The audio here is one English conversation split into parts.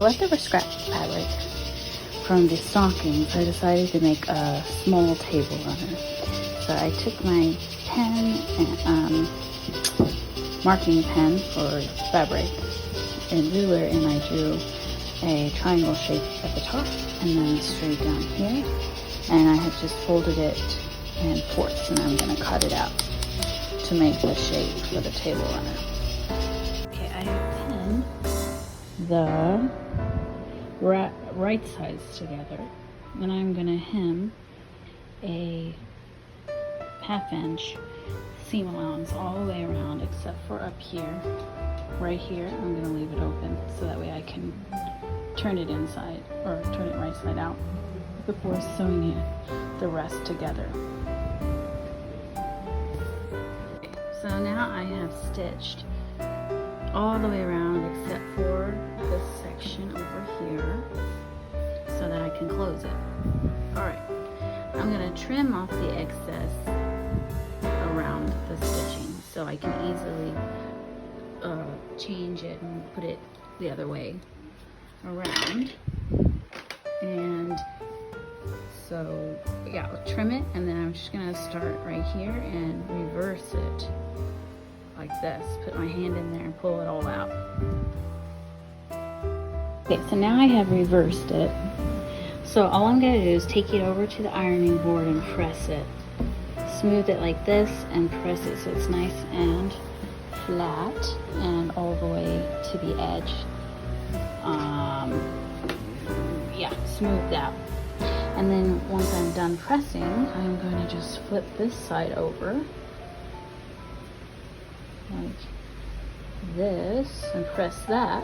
Leftover scrap fabric from the stockings, I decided to make a small table runner. So I took my pen and marking pen for fabric and ruler, and I drew a triangle shape at the top and then straight down here, and I have just folded it in fourths, and I'm going to cut it out to make the shape for the table runner. Okay, I have pinned the right sides together, and I'm going to hem a 1/2 inch seam allowance all the way around except for up here. Right here, I'm going to leave it open so that way I can turn it inside or turn it right side out before sewing it the rest together. So now I have stitched all the way around except for this section over here so that I can close it. Alright, I'm going to trim off the excess around the stitching so I can easily change it and put it the other way around. And so yeah, I'll trim it, and then I'm just going to start right here and reverse it like this. Put my hand in there and pull it all out. Okay, so now I have reversed it. So all I'm going to do is take it over to the ironing board and press it. Smooth it like this and press it so it's nice and flat and all the way to the edge. Yeah, smooth out. And then once I'm done pressing, I'm going to just flip this side over like this and press that,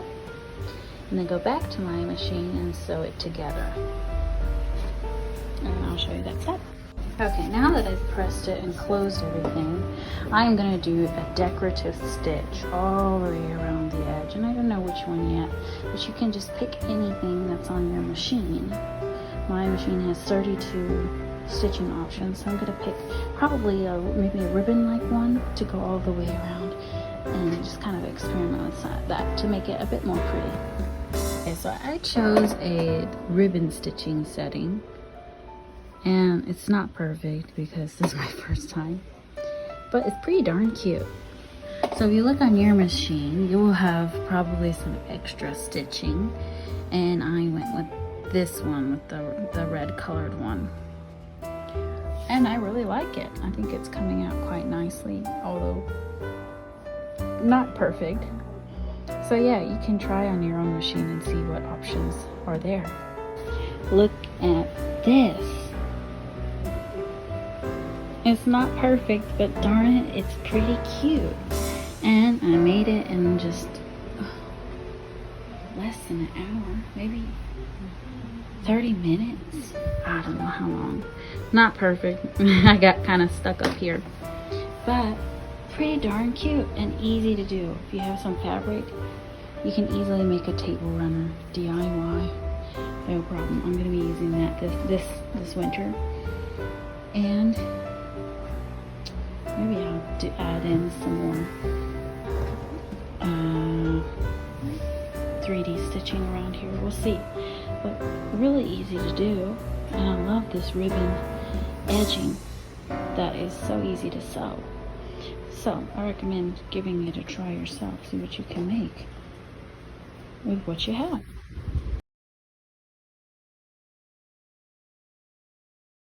and then go back to my machine and sew it together. And I'll show you that side. Okay, now that I've pressed it and closed everything, I'm going to do a decorative stitch all the way around the edge. And I don't know which one yet, but you can just pick anything that's on your machine. My machine has 32 stitching options, so I'm going to pick probably maybe a ribbon-like one to go all the way around and just kind of experiment with that to make it a bit more pretty. Okay, so I chose a ribbon stitching setting. And it's not perfect because this is my first time, but it's pretty darn cute. So if you look on your machine, you will have probably some extra stitching, and I went with this one, with the red colored one, and I really like it. I think it's coming out quite nicely, although not perfect. So yeah, you can try on your own machine and see what options are there. Look at this. It's not perfect, but darn it, it's pretty cute. And I made it in just less than an hour, maybe 30 minutes. I don't know how long. Not perfect. I got kind of stuck up here, but pretty darn cute and easy to do. If you have some fabric, you can easily make a table runner DIY. No problem. I'm going to be using that this winter. And maybe I'll add in some more 3D stitching around here. We'll see. But really easy to do. And I love this ribbon edging that is so easy to sew. So I recommend giving it a try yourself. See what you can make with what you have.